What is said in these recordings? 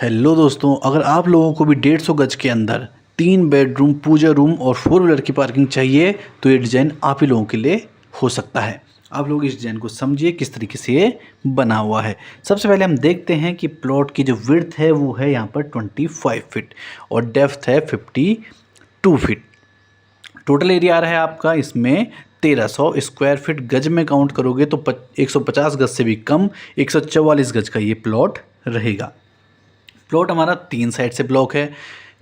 Hello दोस्तों, अगर आप लोगों को भी 150 गज के अंदर 3 बेडरूम, पूजा रूम और 4 व्हीलर की पार्किंग चाहिए तो ये डिज़ाइन आप ही लोगों के लिए हो सकता है। आप लोग इस डिज़ाइन को समझिए किस तरीके से ये बना हुआ है। सबसे पहले हम देखते हैं कि प्लॉट की जो विड्थ है वो है यहाँ पर 25 फीट और डेप्थ है 52 फीट। टोटल एरिया आ रहा है आपका इसमें 1300 स्क्वायर फीट। गज में काउंट करोगे तो 150 गज से भी कम 144 गज का ये प्लॉट रहेगा। प्लॉट हमारा 3 साइड से ब्लॉक है।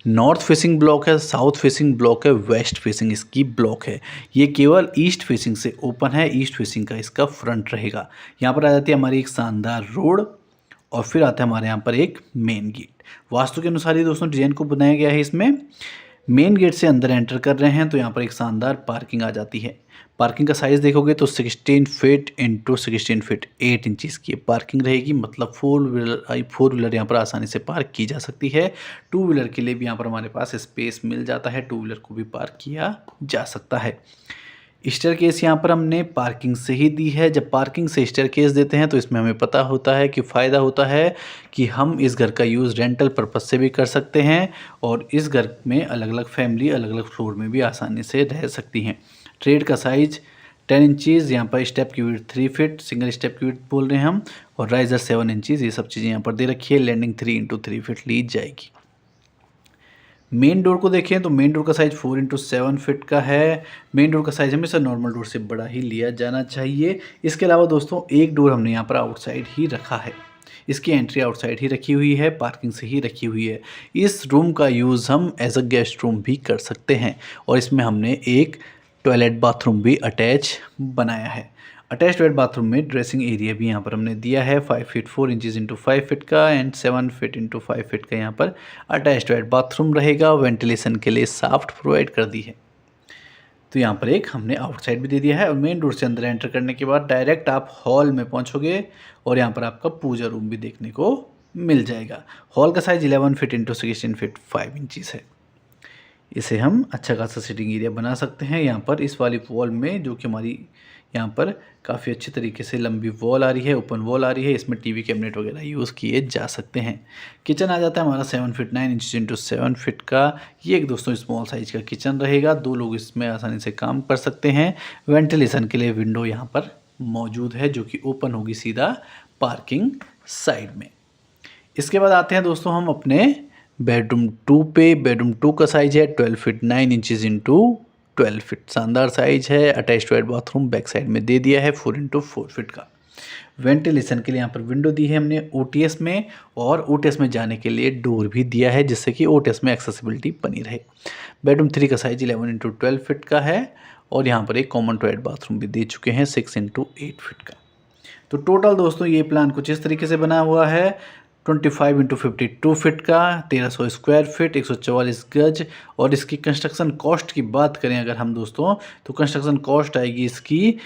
नॉर्थ फेसिंग ब्लॉक है, साउथ फेसिंग ब्लॉक है, वेस्ट फेसिंग इसकी ब्लॉक है। ये केवल ईस्ट फेसिंग से ओपन है, ईस्ट फेसिंग का इसका फ्रंट रहेगा। यहाँ पर आ जाती है हमारी एक शानदार रोड और फिर आता है हमारे यहाँ पर एक मेन गेट। वास्तु के अनुसार ही दोस्तों डिजाइन को बनाया गया है। इसमें मेन गेट से अंदर एंटर कर रहे हैं तो यहाँ पर एक शानदार पार्किंग आ जाती है। पार्किंग का साइज़ देखोगे तो 16 फीट इंटू 16 फीट 8 इंचज़ की पार्किंग रहेगी। मतलब फोर व्हीलर यहाँ पर आसानी से पार्क की जा सकती है। 2 व्हीलर के लिए भी यहाँ पर हमारे पास स्पेस मिल जाता है, 2 व्हीलर को भी पार्क किया जा सकता है। स्टेयरकेस यहाँ पर हमने पार्किंग से ही दी है। जब पार्किंग से स्टेयरकेस देते हैं तो इसमें हमें पता होता है कि फ़ायदा होता है कि हम इस घर का यूज़ रेंटल पर्पज़ से भी कर सकते हैं और इस घर में अलग अलग फैमिली अलग अलग फ्लोर में भी आसानी से रह सकती हैं। ट्रेड का साइज़ 10 इंचज़, यहाँ पर स्टेप की विड्थ 3 फीट, सिंगल स्टेप की विड्थ बोल रहे हैं हम, और राइजर 7 इंचज़। ये सब चीज़ें यहाँ पर दे रखी है। लैंडिंग 3 इंटू 3 फीट ली जाएगी। मेन डोर को देखें तो मेन डोर का साइज़ 4 इंटू 7 फीट का है। मेन डोर का साइज़ हमेशा नॉर्मल डोर से बड़ा ही लिया जाना चाहिए। इसके अलावा दोस्तों एक डोर हमने यहाँ पर आउटसाइड ही रखा है। इसकी एंट्री आउटसाइड ही रखी हुई है, पार्किंग से ही रखी हुई है। इस रूम का यूज़ हम एज अ गेस्ट रूम भी कर सकते हैं और इसमें हमने एक टॉयलेट बाथरूम भी अटैच बनाया है। अटैच टॉयलेट बाथरूम में ड्रेसिंग एरिया भी यहाँ पर हमने दिया है 5 फीट 4 इंचज़ इंटू 5 फीट का एंड 7 फीट इंटू 5 फीट का यहाँ पर अटैच टॉयलेट बाथरूम रहेगा। वेंटिलेशन के लिए शाफ्ट प्रोवाइड कर दी है। तो यहाँ पर एक हमने आउटसाइड भी दे दिया है और मेन डोर से अंदर एंटर करने के बाद डायरेक्ट आप हॉल में पहुँचोगे और यहाँ पर आपका पूजा रूम भी देखने को मिल जाएगा। हॉल का size 11 feet into 16 feet 5 inches है। इसे हम अच्छा खासा सिटिंग एरिया बना सकते हैं। यहाँ पर इस वाली वॉल में जो कि हमारी यहाँ पर काफ़ी अच्छे तरीके से लंबी वॉल आ रही है, ओपन वॉल आ रही है, इसमें टीवी कैबिनेट वगैरह यूज़ किए जा सकते हैं। किचन आ जाता है हमारा 7 फीट 9 इंच इंटू 7 फीट का। ये एक दोस्तों स्मॉल साइज़ का किचन रहेगा। 2 लोग इसमें आसानी से काम कर सकते हैं। वेंटिलेशन के लिए विंडो यहाँ पर मौजूद है जो कि ओपन होगी सीधा पार्किंग साइड में। इसके बाद आते हैं दोस्तों हम अपने बेडरूम 2 पे। बेडरूम 2 का साइज़ है 12 फीट 9 इंचज़ इंटू 12 फीट। शानदार साइज़ है। Attach toilet bathroom back side में दे दिया है 4 इंटू 4 फीट का। वेंटिलेशन के लिए यहाँ पर विंडो दी है हमने ओटीएस में और ओटीएस में जाने के लिए डोर भी दिया है जिससे कि ओटीएस में एक्सेसिबिलिटी बनी रहे। बेडरूम 3 का साइज़ 11 इंटू 12 फीट का है और यहाँ पर एक कॉमन टॉयलेट बाथरूम भी दे चुके हैं 6 इंटू 8 फीट का। तो टोटल दोस्तों ये प्लान कुछ इस तरीके से बना हुआ है। 25 इंटू 52 फीट का, 1300 स्क्वायर फीट, 144 गज। और इसकी कंस्ट्रक्शन कॉस्ट की बात करें अगर हम दोस्तों तो कंस्ट्रक्शन कॉस्ट आएगी इसकी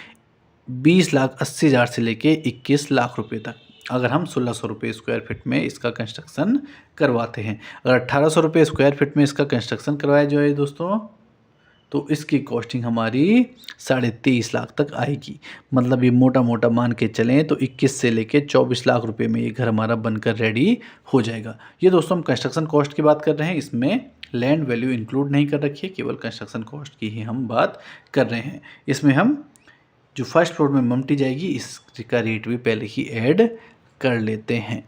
20,80,000 से लेके 21 लाख रुपए तक, अगर हम 1600 रुपये स्क्वायर फीट में इसका कंस्ट्रक्शन करवाते हैं। अगर 1800 रुपये स्क्वायर फीट में इसका कंस्ट्रक्शन करवाया जाए दोस्तों तो इसकी कॉस्टिंग हमारी 23.5 लाख तक आएगी। मतलब ये मोटा मोटा मान के चलें तो 21 से लेके 24 लाख रुपए में ये घर हमारा बनकर रेडी हो जाएगा। ये दोस्तों हम कंस्ट्रक्शन कॉस्ट की बात कर रहे हैं, इसमें लैंड वैल्यू इंक्लूड नहीं कर रखी है, केवल कंस्ट्रक्शन कॉस्ट की ही हम बात कर रहे हैं। इसमें हम जो फर्स्ट फ्लोर में ममटी जाएगी इसका रेट भी पहले ही ऐड कर लेते हैं।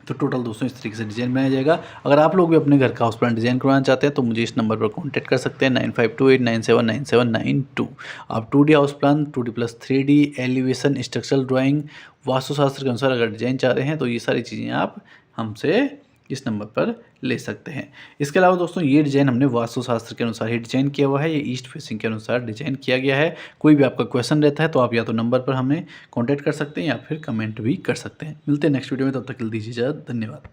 तो टोटल दोस्तों इस तरीके से डिज़ाइन बनाया जाएगा। अगर आप लोग भी अपने घर का हाउस प्लान डिज़ाइन करवाना चाहते हैं तो मुझे इस नंबर पर कॉन्टैक्ट कर सकते हैं 9528979792। आप 2D house plan, 2D+3D, elevation, structural drawing, Vastushastra के अनुसार अगर डिज़ाइन चाह रहे हैं तो ये सारी चीज़ें आप हमसे इस नंबर पर ले सकते हैं। इसके अलावा दोस्तों ये डिज़ाइन हमने वास्तुशास्त्र के अनुसार ही डिज़ाइन किया हुआ है। ये ईस्ट फेसिंग के अनुसार डिज़ाइन किया गया है। कोई भी आपका क्वेश्चन रहता है तो आप या तो नंबर पर हमें कॉन्टैक्ट कर सकते हैं या फिर कमेंट भी कर सकते हैं। मिलते हैं नेक्स्ट वीडियो में, तब तक के लिए दीजिए इजाज़त। धन्यवाद।